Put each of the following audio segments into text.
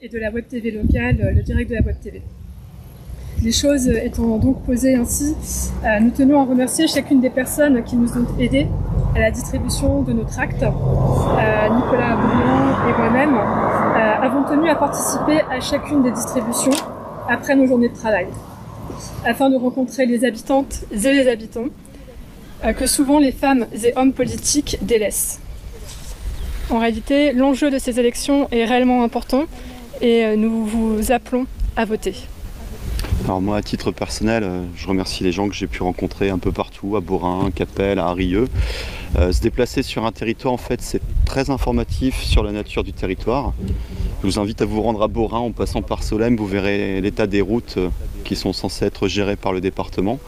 et de la Web TV locale, le direct de la Web TV. Les choses étant donc posées ainsi, nous tenons à remercier chacune des personnes qui nous ont aidés à la distribution de nos tracts. Nicolas Bourlan et moi-même avons tenu à participer à chacune des distributions après nos journées de travail, afin de rencontrer les habitantes et les habitants que souvent les femmes et hommes politiques délaissent. En réalité, l'enjeu de ces élections est réellement important et nous vous appelons à voter. Alors moi, à titre personnel, je remercie les gens que j'ai pu rencontrer un peu partout, à Beaurain, Capelle, à Arrieux. Se déplacer sur un territoire, en fait, c'est très informatif sur la nature du territoire. Je vous invite à vous rendre à Beaurain en passant par Solesmes, vous verrez l'état des routes qui sont censées être gérées par le département.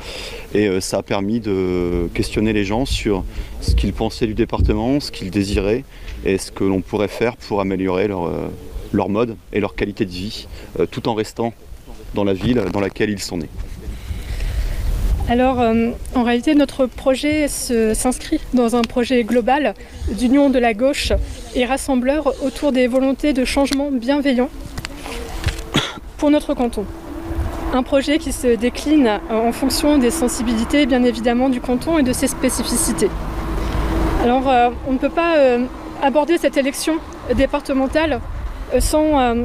Et ça a permis de questionner les gens sur ce qu'ils pensaient du département, ce qu'ils désiraient et ce que l'on pourrait faire pour améliorer leur mode et leur qualité de vie, tout en restant dans la ville dans laquelle ils sont nés. Alors, en réalité, notre projet s'inscrit dans un projet global d'union de la gauche et rassembleur autour des volontés de changement bienveillant pour notre canton. Un projet qui se décline en fonction des sensibilités, bien évidemment, du canton et de ses spécificités. Alors, on ne peut pas aborder cette élection départementale sans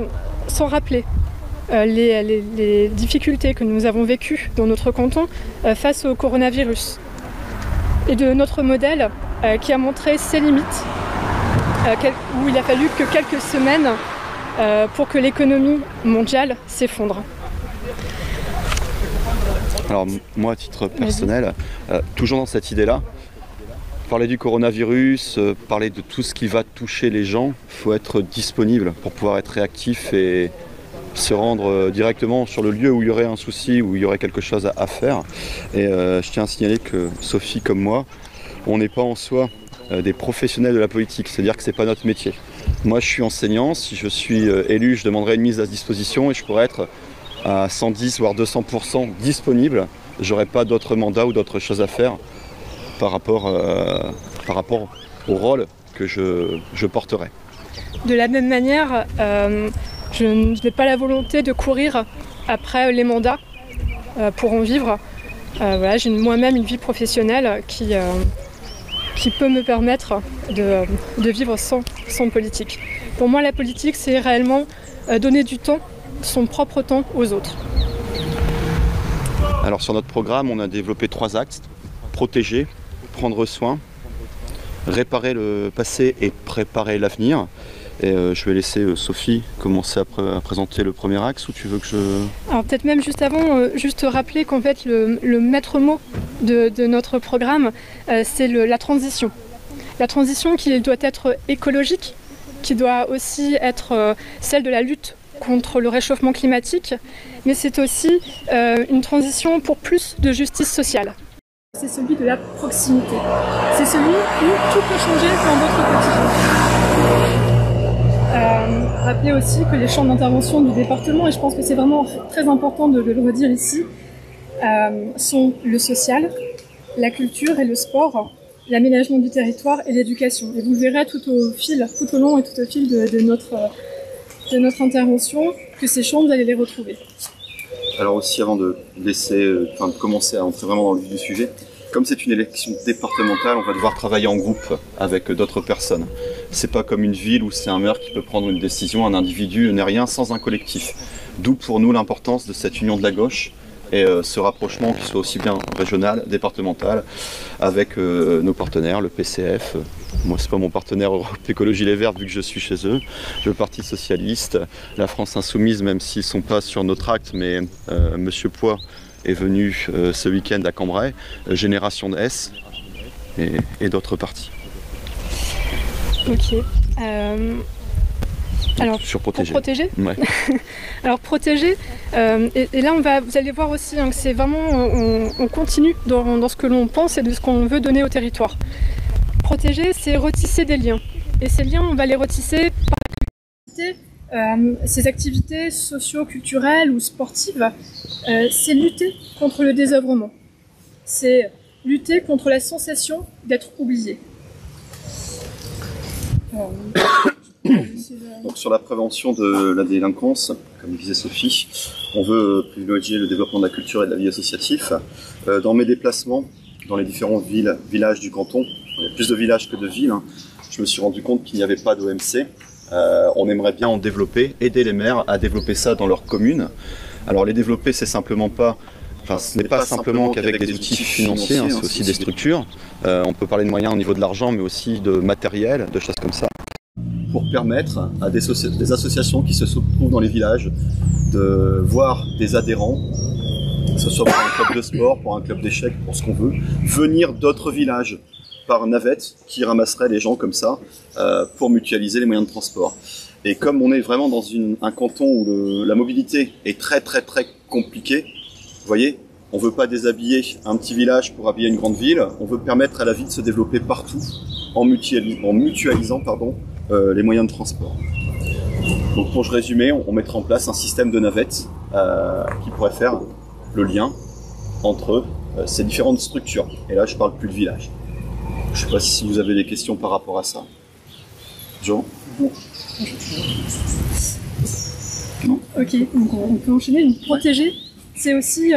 rappeler les difficultés que nous avons vécues dans notre canton face au coronavirus et de notre modèle qui a montré ses limites, où il a fallu que quelques semaines pour que l'économie mondiale s'effondre. Alors moi, à titre personnel, toujours dans cette idée-là, parler du coronavirus, parler de tout ce qui va toucher les gens, il faut être disponible pour pouvoir être réactif et se rendre directement sur le lieu où il y aurait un souci, où il y aurait quelque chose à faire. Et je tiens à signaler que Sophie comme moi, on n'est pas en soi des professionnels de la politique, c'est-à-dire que ce n'est pas notre métier. Moi je suis enseignant, si je suis élu, je demanderai une mise à disposition et je pourrais être à 110 voire 200% disponible. Je n'aurai pas d'autres mandats ou d'autres choses à faire par rapport au rôle que je porterai. De la même manière, je n'ai pas la volonté de courir après les mandats pour en vivre. Voilà, j'ai moi-même une vie professionnelle qui peut me permettre de vivre sans politique. Pour moi, la politique, c'est réellement donner du temps, son propre temps aux autres. Alors sur notre programme, on a développé 3 axes. Protéger, prendre soin, réparer le passé et préparer l'avenir. Et je vais laisser Sophie commencer à présenter le premier axe, ou tu veux que je... Alors peut-être même juste avant, juste rappeler qu'en fait le maître mot de notre programme, c'est la transition. La transition qui doit être écologique, qui doit aussi être celle de la lutte contre le réchauffement climatique, mais c'est aussi une transition pour plus de justice sociale. C'est celui de la proximité. C'est celui où tout peut changer dans votre quotidien. Rappelez aussi que les champs d'intervention du département, et je pense que c'est vraiment très important de le redire ici, sont le social, la culture et le sport, l'aménagement du territoire et l'éducation. Et vous le verrez tout au long et tout au fil de notre intervention, que ces champs, vous allez les retrouver. Alors aussi, avant de commencer à entrer vraiment dans le vif du sujet, comme c'est une élection départementale, on va devoir travailler en groupe avec d'autres personnes. C'est pas comme une ville où c'est un maire qui peut prendre une décision, un individu n'est rien sans un collectif. D'où pour nous l'importance de cette union de la gauche et ce rapprochement qui soit aussi bien régional, départemental, avec nos partenaires, le PCF. Moi, c'est pas mon partenaire Europe Écologie Les Verts vu que je suis chez eux. Le Parti Socialiste, la France Insoumise, même s'ils ne sont pas sur notre acte, mais Monsieur Poix est venu ce week-end à Cambrai, Génération de S et d'autres partis. Ok. Alors, sur protéger. Pour protéger Ouais. Alors protéger, et là vous allez voir aussi que c'est vraiment, on continue dans ce que l'on pense et de ce qu'on veut donner au territoire. Protéger, c'est retisser des liens. Et ces liens, on va les retisser par ces activités socio-culturelles ou sportives. C'est lutter contre le désœuvrement. C'est lutter contre la sensation d'être oublié. Donc sur la prévention de la délinquance, comme disait Sophie, on veut privilégier le développement de la culture et de la vie associative. Dans mes déplacements, dans les différentes villages du canton, il y a plus de villages que de villes, hein, je me suis rendu compte qu'il n'y avait pas d'OMC. On aimerait bien en développer, aider les maires à développer ça dans leur commune. Alors les développer, c'est simplement pas... Enfin, ce n'est pas simplement qu'avec des outils financiers, hein, c'est aussi des structures. On peut parler de moyens au niveau de l'argent, mais aussi de matériel, de choses comme ça. Pour permettre à des associations qui se trouvent dans les villages de voir des adhérents, que ce soit pour un club de sport, pour un club d'échecs, pour ce qu'on veut, venir d'autres villages par navette qui ramasserait les gens comme ça pour mutualiser les moyens de transport. Et comme on est vraiment dans un canton où la mobilité est très compliquée, vous voyez, on ne veut pas déshabiller un petit village pour habiller une grande ville, on veut permettre à la vie de se développer partout en mutualisant les moyens de transport. Donc pour résumer, on mettra en place un système de navettes qui pourrait faire le lien entre ces différentes structures. Et là, je ne parle plus de village. Je ne sais pas si vous avez des questions par rapport à ça. Jean ? Non. Ok, donc on peut enchaîner. Donc, protéger, c'est aussi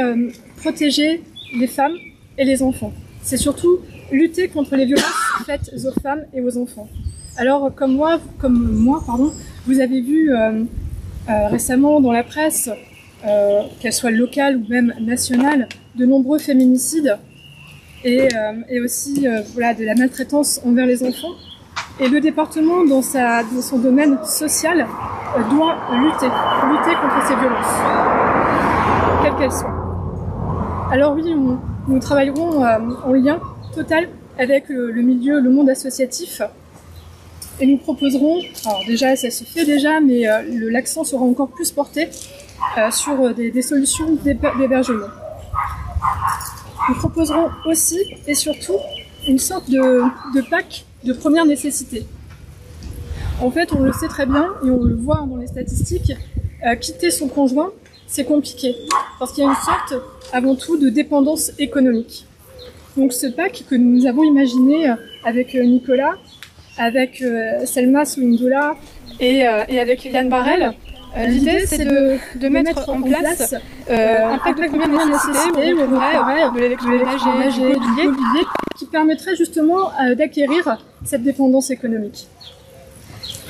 protéger les femmes et les enfants. C'est surtout lutter contre les violences faites aux femmes et aux enfants. Alors, comme moi, vous avez vu récemment dans la presse, qu'elle soit locale ou même nationale, de nombreux féminicides et aussi voilà, de la maltraitance envers les enfants. Et le département, dans son domaine social, doit lutter contre ces violences, quelles qu'elles soient. Alors oui, nous travaillerons en lien total avec le monde associatif. Et nous proposerons, alors déjà ça se fait déjà, mais l'accent sera encore plus porté sur des solutions d'hébergement. Nous proposerons aussi et surtout une sorte de pack de première nécessité. En fait, on le sait très bien et on le voit dans les statistiques, quitter son conjoint, c'est compliqué parce qu'il y a une sorte, avant tout, de dépendance économique. Donc ce pack que nous avons imaginé avec Nicolas, avec Selma Souindoula et avec Liliane Barrel, l'idée c'est de mettre en place un pack de première nécessité où on pourrait de l'électroménager, du mobilier, qui permettrait justement d'acquérir cette dépendance économique.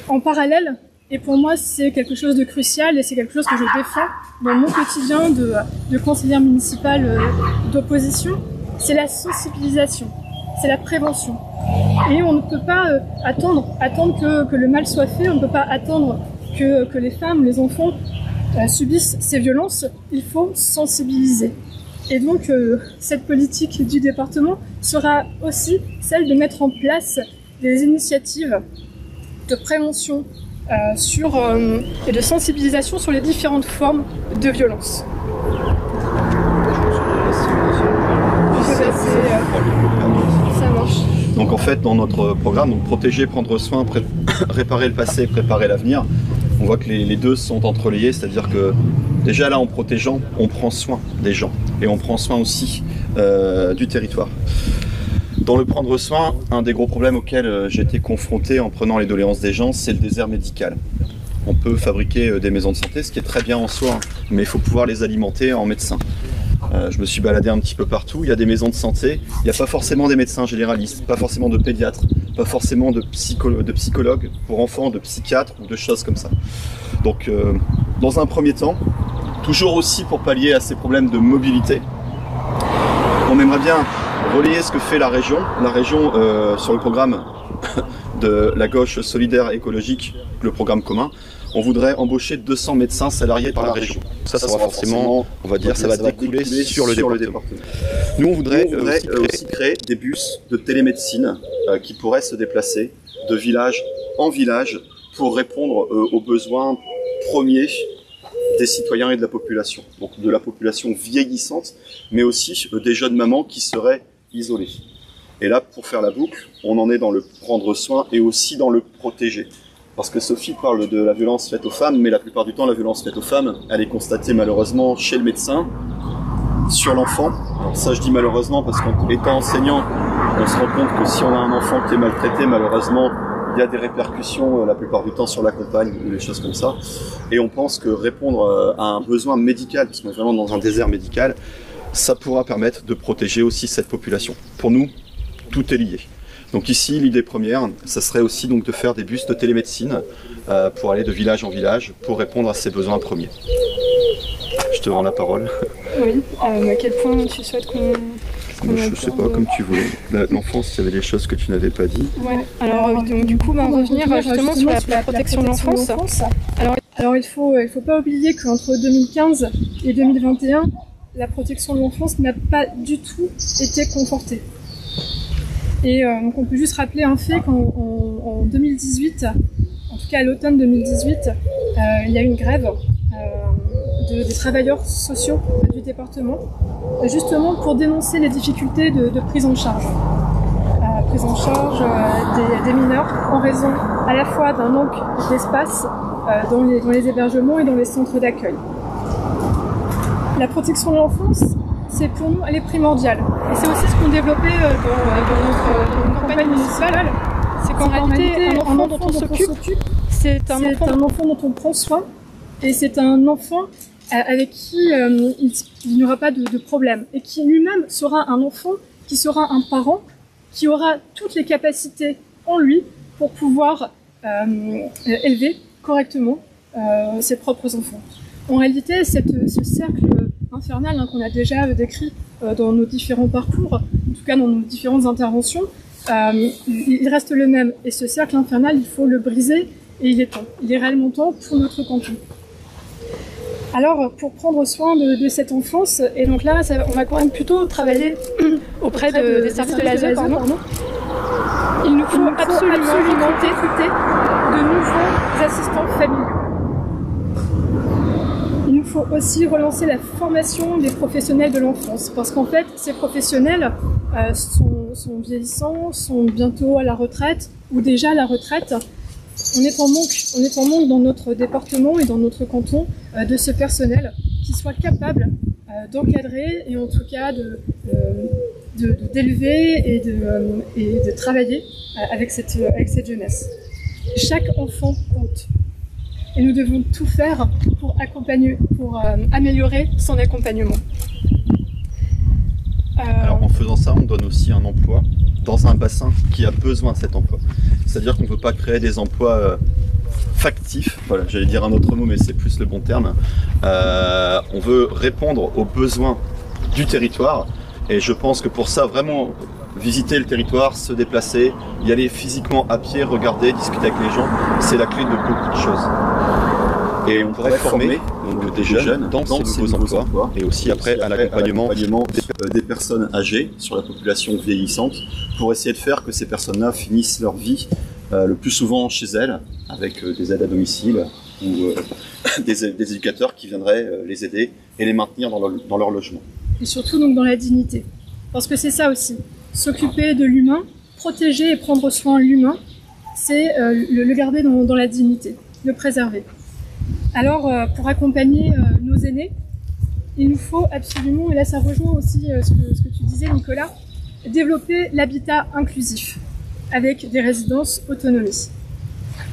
En parallèle, et pour moi c'est quelque chose de crucial et c'est quelque chose que je défends dans mon quotidien de conseillère municipale d'opposition, c'est la sensibilisation, c'est la prévention. Et on ne peut pas attendre que le mal soit fait, on ne peut pas attendre que les femmes, les enfants subissent ces violences, il faut sensibiliser. Et donc cette politique du département sera aussi celle de mettre en place des initiatives de prévention et de sensibilisation sur les différentes formes de violence. Ça marche. Donc en fait, dans notre programme, donc protéger, prendre soin, réparer le passé, préparer l'avenir, on voit que les deux sont entreliés, c'est-à-dire que déjà là, en protégeant, on prend soin des gens et on prend soin aussi du territoire. Dans le prendre soin, un des gros problèmes auxquels j'ai été confronté en prenant les doléances des gens, c'est le désert médical. On peut fabriquer des maisons de santé, ce qui est très bien en soi, mais il faut pouvoir les alimenter en médecins. Je me suis baladé un petit peu partout, il y a des maisons de santé, il n'y a pas forcément des médecins généralistes, pas forcément de pédiatres, pas forcément de psychologues pour enfants, de psychiatres ou de choses comme ça. Donc dans un premier temps, toujours aussi pour pallier à ces problèmes de mobilité, on aimerait bien relayer ce que fait la région. La région, sur le programme de la gauche solidaire et écologique, le programme commun, on voudrait embaucher 200 médecins salariés par la région. Ça sera forcément, on va dire, ça va découler sur le département. Nous, on voudrait aussi créer des bus de télémédecine qui pourraient se déplacer de village en village pour répondre aux besoins premiers des citoyens et de la population. Donc de la population vieillissante, mais aussi des jeunes mamans qui seraient isolées. Et là, pour faire la boucle, on en est dans le prendre soin et aussi dans le protéger. Parce que Sophie parle de la violence faite aux femmes, mais la plupart du temps, la violence faite aux femmes, elle est constatée malheureusement chez le médecin, sur l'enfant. Alors ça, je dis malheureusement parce qu'en étant enseignant, on se rend compte que si on a un enfant qui est maltraité, malheureusement, il y a des répercussions la plupart du temps sur la compagne ou des choses comme ça. Et on pense que répondre à un besoin médical, parce qu'on est vraiment dans un désert médical, ça pourra permettre de protéger aussi cette population. Pour nous, tout est lié. Donc ici, l'idée première, ça serait aussi donc de faire des bus de télémédecine pour aller de village en village pour répondre à ces besoins premiers. Je te rends la parole. Oui, à quel point tu souhaites qu'on... Je ne sais pas, comme tu veux. L'enfance, il y avait des choses que tu n'avais pas dit. Ouais. Alors donc, du coup, on va revenir justement sur la protection de l'enfance. Alors il faut pas oublier qu'entre 2015 et 2021, la protection de l'enfance n'a pas du tout été confortée. Et donc on peut juste rappeler un fait qu'en 2018, en tout cas à l'automne 2018, il y a eu une grève des travailleurs sociaux du département, justement pour dénoncer les difficultés de prise en charge. Prise en charge des mineurs en raison à la fois d'un manque d'espace dans les hébergements et dans les centres d'accueil. La protection de l'enfance, c'est pour nous, elle est primordiale. Et c'est aussi ce qu'on développait dans notre campagne municipale. C'est qu'en réalité, un enfant dont on s'occupe, c'est un enfant dont on prend soin, et c'est un enfant avec qui il n'y aura pas de problème, et qui lui-même sera un enfant, qui sera un parent, qui aura toutes les capacités en lui pour pouvoir élever correctement ses propres enfants. En réalité, ce cercle infernal qu'on a déjà décrit dans nos différents parcours, en tout cas dans nos différentes interventions, il reste le même. Et ce cercle infernal, il faut le briser, et il est temps. Il est réellement temps pour notre canton. Alors, pour prendre soin de cette enfance, et donc là, on va quand même plutôt travailler auprès des services de l'ASE, il nous faut absolument recruter de nouveaux assistants familiaux. Il nous faut aussi relancer la formation des professionnels de l'enfance, parce qu'en fait, ces professionnels sont vieillissants, sont bientôt à la retraite, ou déjà à la retraite. On est en manque dans notre département et dans notre canton de ce personnel qui soit capable d'encadrer et en tout cas d'élever et de travailler avec cette jeunesse. Chaque enfant compte. Et nous devons tout faire pour améliorer son accompagnement. Alors en faisant ça, on donne aussi un emploi dans un bassin qui a besoin de cet emploi. C'est-à-dire qu'on ne veut pas créer des emplois factifs, voilà, j'allais dire un autre mot mais c'est plus le bon terme. On veut répondre aux besoins du territoire, et je pense que pour ça, vraiment visiter le territoire, se déplacer, y aller physiquement à pied, regarder, discuter avec les gens, c'est la clé de beaucoup de choses. Et on pourrait former donc, des jeunes dans ces nouveaux emplois, et aussi après à l'accompagnement des personnes âgées sur la population vieillissante, pour essayer de faire que ces personnes-là finissent leur vie le plus souvent chez elles, avec des aides à domicile ou des éducateurs qui viendraient les aider et les maintenir dans leur logement. Et surtout donc dans la dignité, parce que c'est ça aussi, s'occuper de l'humain, protéger et prendre soin de l'humain, c'est le garder dans la dignité, le préserver. Alors, pour accompagner nos aînés, il nous faut absolument, et là ça rejoint aussi ce que tu disais Nicolas, développer l'habitat inclusif avec des résidences autonomie.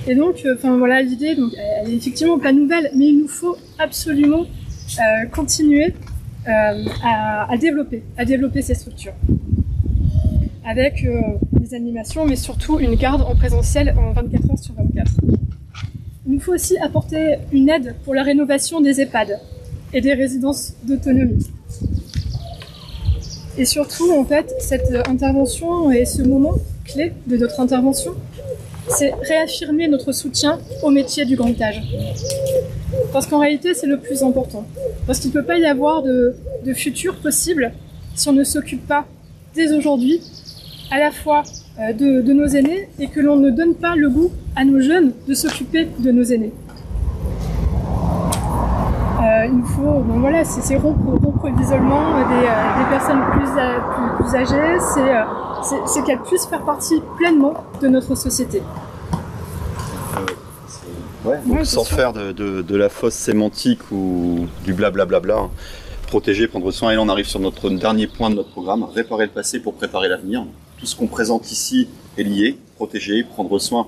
Et donc, voilà, l'idée, elle est effectivement pas nouvelle, mais il nous faut absolument continuer à développer ces structures. Avec des animations, mais surtout une garde en présentiel en 24 heures sur 24. Il nous faut aussi apporter une aide pour la rénovation des EHPAD et des résidences d'autonomie. Et surtout, en fait, cette intervention et ce moment clé de notre intervention, c'est réaffirmer notre soutien au métier du grand âge. Parce qu'en réalité, c'est le plus important. Parce qu'il ne peut pas y avoir de futur possible si on ne s'occupe pas dès aujourd'hui à la fois de nos aînés et que l'on ne donne pas le goût à nos jeunes de s'occuper de nos aînés. Il nous faut, voilà, c'est rompre l'isolement des personnes plus âgées, c'est qu'elles puissent faire partie pleinement de notre société. Donc sans faire de la fausse sémantique ou du blablabla, hein. Protéger, prendre soin, et là on arrive sur notre dernier point de notre programme, réparer le passé pour préparer l'avenir. Tout ce qu'on présente ici est lié, protéger, prendre soin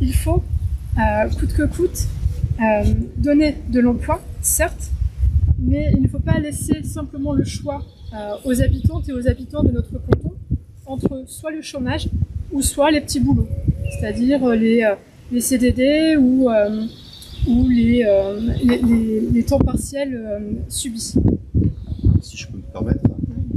il faut, coûte que coûte, donner de l'emploi, certes, mais il ne faut pas laisser simplement le choix aux habitantes et aux habitants de notre canton entre soit le chômage ou soit les petits boulots, c'est-à-dire les CDD ou les temps partiels subis. Si je peux me permettre,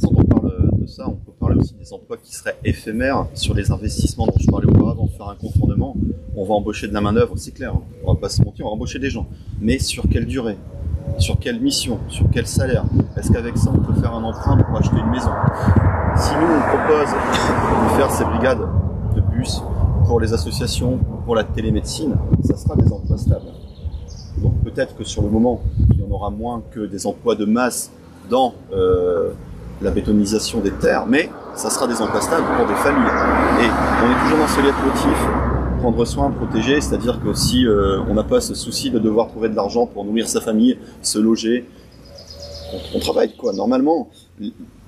quand on parle de ça, on peut parler aussi des emplois qui seraient éphémères sur les investissements dont je parlais auparavant, faire un contournement. On va embaucher de la main-d'œuvre, c'est clair, hein. On va pas se mentir, on va embaucher des gens. Mais sur quelle durée? Sur quelle mission? Sur quel salaire? Est-ce qu'avec ça, on peut faire un emprunt pour acheter une maison? Si nous, on propose de faire ces brigades de bus pour les associations, pour la télémédecine, ça sera des emplois stables. Donc peut-être que sur le moment, il y en aura moins que des emplois de masse dans la bétonisation des terres, mais ça sera des emplois stables pour des familles. Et on est toujours dans ce leitmotiv, prendre soin, protéger, c'est-à-dire que si on n'a pas ce souci de devoir trouver de l'argent pour nourrir sa famille, se loger, on travaille quoi. Normalement,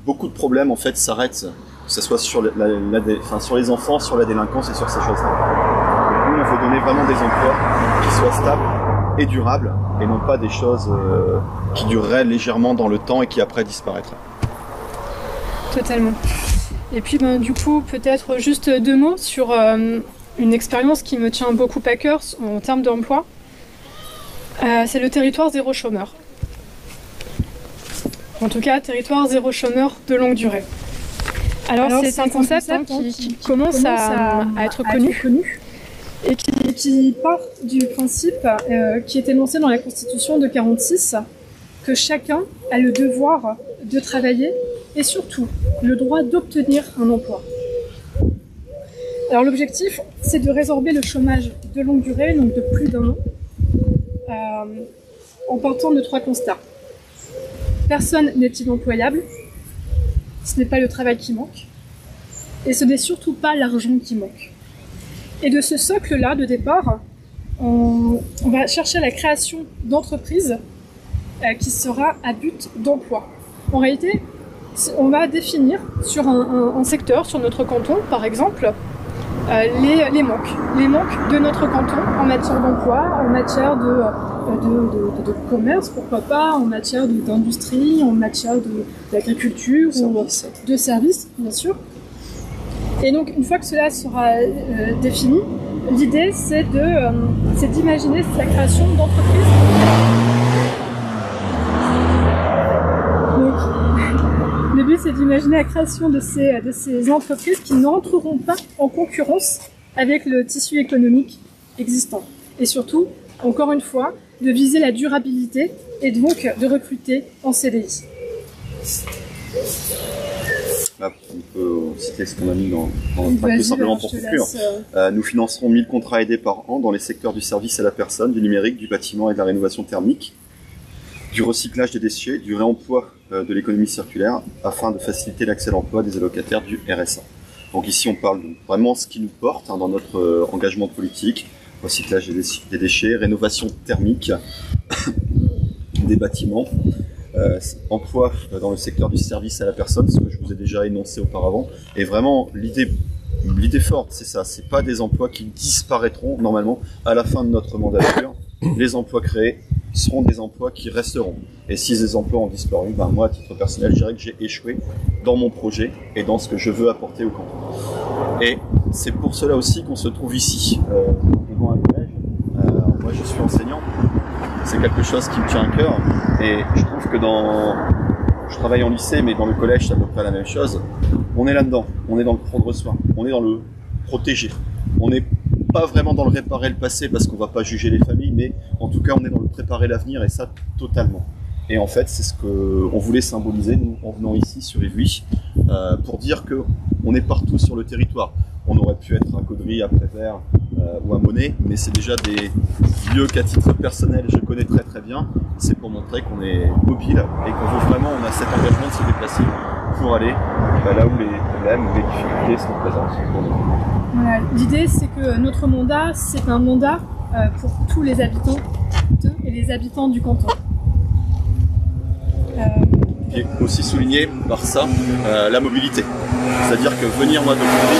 beaucoup de problèmes en fait s'arrêtent, que ce soit sur, sur les enfants, sur la délinquance et sur ces choses-là. Nous, on veut donner vraiment des emplois qui soient stables et durables, et non pas des choses qui dureraient légèrement dans le temps et qui après disparaîtraient. Totalement. Et puis du coup, peut-être juste 2 mots sur une expérience qui me tient beaucoup à cœur en termes d'emploi. C'est le territoire zéro chômeur. En tout cas, territoire zéro chômeur de longue durée. Alors c'est un concept qui commence à être connu. Et qui part du principe qui est énoncé dans la Constitution de 1946, que chacun a le devoir de travailler et surtout le droit d'obtenir un emploi. Alors l'objectif, c'est de résorber le chômage de longue durée, donc de plus d'1 an, en partant de 3 constats. Personne n'est inemployable, ce n'est pas le travail qui manque, et ce n'est surtout pas l'argent qui manque. Et de ce socle-là, de départ, on va chercher la création d'entreprises qui sera à but d'emploi. En réalité, on va définir sur un secteur, sur notre canton par exemple, les manques de notre canton en matière d'emploi, en matière de commerce, pourquoi pas, en matière d'industrie, en matière d'agriculture ou de services, bien sûr. Et donc, une fois que cela sera défini, l'idée, c'est d'imaginer la création d'entreprises. Donc, le but, c'est d'imaginer la création de ces entreprises qui n'entreront pas en concurrence avec le tissu économique existant. Et surtout, encore une fois, de viser la durabilité et donc de recruter en CDI. Là, on peut citer ce qu'on a mis dans notre papier simplement pour conclure. Nous financerons 1000 contrats aidés par an dans les secteurs du service à la personne, du numérique, du bâtiment et de la rénovation thermique, du recyclage des déchets, du réemploi de l'économie circulaire, afin de faciliter l'accès à l'emploi des allocataires du RSA. Donc ici, on parle de vraiment ce qui nous porte dans notre engagement politique, recyclage des déchets, rénovation thermique des bâtiments, emploi dans le secteur du service à la personne, ce que je vous ai déjà énoncé auparavant. Et vraiment, l'idée forte, c'est ça. C'est pas des emplois qui disparaîtront normalement à la fin de notre mandature. Les emplois créés seront des emplois qui resteront. Et si ces emplois ont disparu, ben moi, à titre personnel, je dirais que j'ai échoué dans mon projet et dans ce que je veux apporter au canton. Et c'est pour cela aussi qu'on se trouve ici, devant un collège. Moi, je suis enseignant. C'est quelque chose qui me tient à cœur. Et je trouve que je travaille en lycée, mais dans le collège, c'est à peu près la même chose. On est là-dedans. On est dans le prendre soin. On est dans le protéger. On n'est pas vraiment dans le réparer le passé parce qu'on ne va pas juger les familles, mais en tout cas, on est dans le préparer l'avenir et ça totalement. Et en fait, c'est ce qu'on voulait symboliser, nous, en venant ici sur Évuy, pour dire qu'on est partout sur le territoire. On aurait pu être à Caudry, à Prévert ou à Monet, mais c'est déjà des lieux qu'à titre personnel, je connais très très bien. C'est pour montrer qu'on est mobile et qu'on veut vraiment, on a cet engagement de se déplacer pour aller là où les problèmes, où les difficultés sont présentes pour nous. Voilà, l'idée, c'est que notre mandat, c'est un mandat pour tous les habitants et les habitants du canton. Et aussi souligné par ça la mobilité. C'est-à-dire que venir moi de Caudry,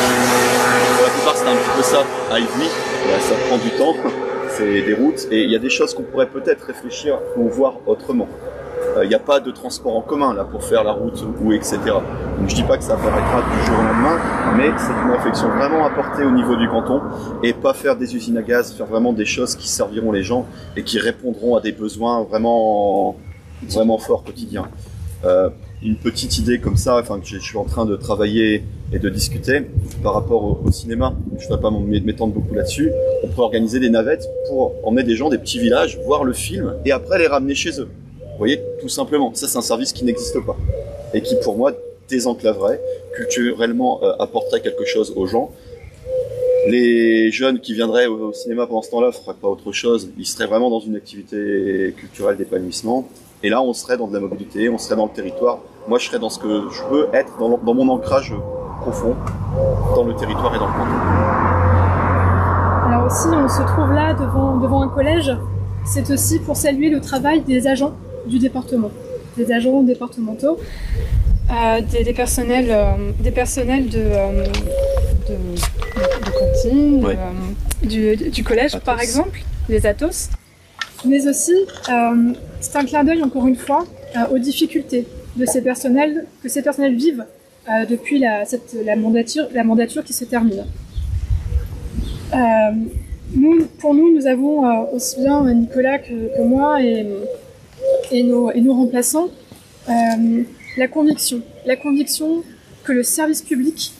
pour la plupart c'était un petit peu ça à Évuy, ça prend du temps, c'est des routes, et il y a des choses qu'on pourrait peut-être réfléchir ou voir autrement. Il n'y a pas de transport en commun là pour faire la route ou etc. Donc je dis pas que ça apparaîtra du jour au lendemain, mais c'est une réflexion vraiment à porter au niveau du canton et pas faire des usines à gaz, faire vraiment des choses qui serviront les gens et qui répondront à des besoins vraiment forts quotidiens. Une petite idée comme ça, enfin que je suis en train de travailler et de discuter par rapport au cinéma. Je ne vais pas m'étendre beaucoup là-dessus. On pourrait organiser des navettes pour emmener des gens des petits villages, voir le film et après les ramener chez eux. Vous voyez, tout simplement. Ça, c'est un service qui n'existe pas et qui, pour moi, désenclaverait, culturellement apporterait quelque chose aux gens. Les jeunes qui viendraient au cinéma pendant ce temps-là ne feraient pas autre chose. Ils seraient vraiment dans une activité culturelle d'épanouissement. Et là, on serait dans de la mobilité, on serait dans le territoire. Moi, je serais dans ce que je veux être, dans mon ancrage profond, dans le territoire et dans le canton. Alors aussi, on se trouve là devant un collège. C'est aussi pour saluer le travail des agents du département, des agents départementaux, des personnels de cantine, ouais. Du collège Athos. par exemple, les Athos. Mais aussi, c'est un clin d'œil encore une fois aux difficultés de ces personnels, que ces personnels vivent depuis la mandature qui se termine. Pour nous, nous avons aussi bien Nicolas que moi et nos remplaçants la conviction que le service public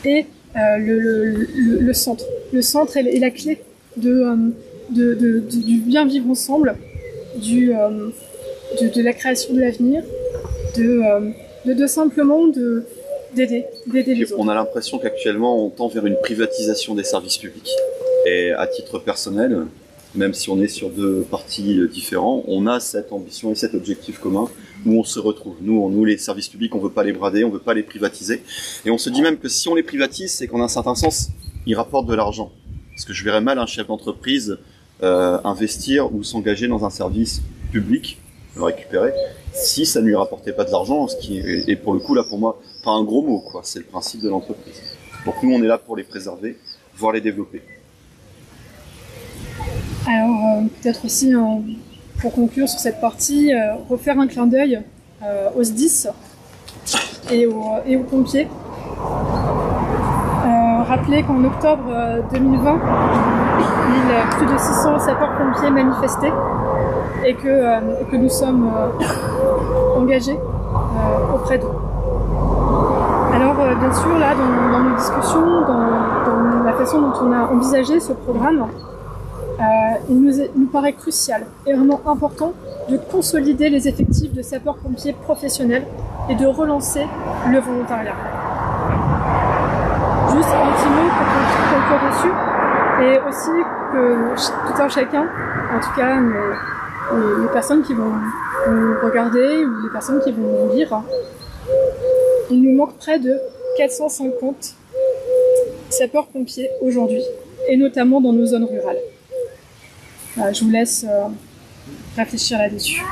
est le centre. Le centre est la clé du bien vivre ensemble, de la création de l'avenir, de simplement d'aider les autres. On a l'impression qu'actuellement on tend vers une privatisation des services publics. Et à titre personnel, même si on est sur deux partis différents, on a cette ambition et cet objectif commun où on se retrouve. Nous, les services publics, on veut pas les brader, on veut pas les privatiser. Et on se dit même que si on les privatise, c'est qu'en un certain sens, ils rapportent de l'argent. Parce que je verrais mal un chef d'entreprise investir ou s'engager dans un service public, le récupérer, si ça ne lui rapportait pas de l'argent, ce qui est pour le coup là pour moi pas un gros mot, quoi. C'est le principe de l'entreprise. Donc nous on est là pour les préserver, voire les développer. Alors peut-être aussi pour conclure sur cette partie, refaire un clin d'œil aux SDIS et aux pompiers. Rappeler qu'en octobre 2020, plus de 600 sapeurs-pompiers manifestaient et que nous sommes engagés auprès d'eux. Alors bien sûr, là, dans nos discussions, dans la façon dont on a envisagé ce programme, il nous paraît crucial et vraiment important de consolider les effectifs de sapeurs-pompiers professionnels et de relancer le volontariat. Juste un petit mot pour conclure dessus, et aussi que tout un chacun, en tout cas les personnes qui vont nous regarder ou les personnes qui vont lire, il nous manque près de 450 sapeurs-pompiers aujourd'hui, et notamment dans nos zones rurales. Je vous laisse réfléchir là-dessus.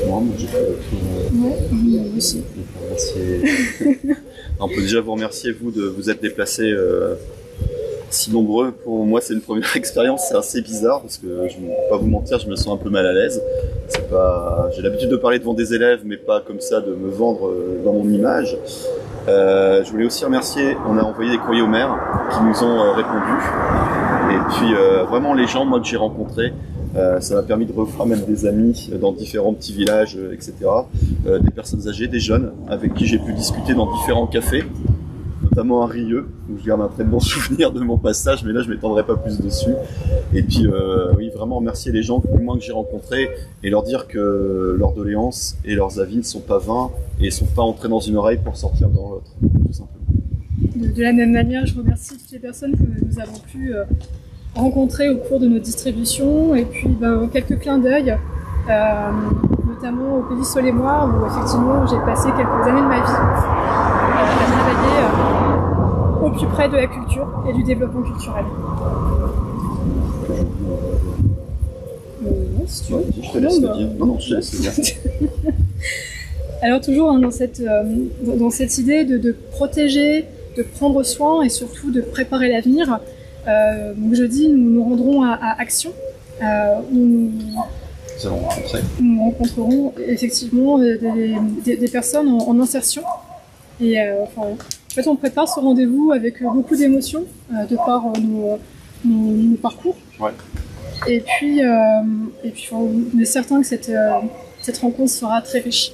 Moi, j'ai fait le tour. Ouais, oui, aussi. On peut déjà vous remercier, vous, de vous être déplacés si nombreux. Pour moi, c'est une première expérience, c'est assez bizarre, parce que je ne vais pas vous mentir, je me sens un peu mal à l'aise. J'ai l'habitude de parler devant des élèves, mais pas comme ça, de me vendre dans mon image. Je voulais aussi remercier, on a envoyé des courriers au maire qui nous ont répondu. Et puis vraiment les gens moi que j'ai rencontrés, ça m'a permis de refaire même des amis dans différents petits villages, etc. Des personnes âgées, des jeunes avec qui j'ai pu discuter dans différents cafés, notamment à Rieux, où je garde un très bon souvenir de mon passage, mais là je ne m'étendrai pas plus dessus. Et puis oui, vraiment remercier les gens du moins que j'ai rencontrés et leur dire que leurs doléances et leurs avis ne sont pas vains et ne sont pas entrés dans une oreille pour sortir dans l'autre, tout simplement. De la même manière, je remercie toutes les personnes que nous avons pu rencontrer au cours de nos distributions, et puis quelques clins d'œil, notamment au Pays Solemois, où effectivement j'ai passé quelques années de ma vie à travailler au plus près de la culture et du développement culturel. Si tu veux. Je te laisse le dire. Non, je te laisse le dire. Alors toujours dans cette idée de protéger, de prendre soin et surtout de préparer l'avenir. Donc jeudi, nous nous rendrons à Action, où nous rencontrerons effectivement des personnes en insertion. Et en fait, on prépare ce rendez-vous avec beaucoup d'émotions de par nos parcours. Ouais. Et puis on est certain que cette rencontre sera très riche.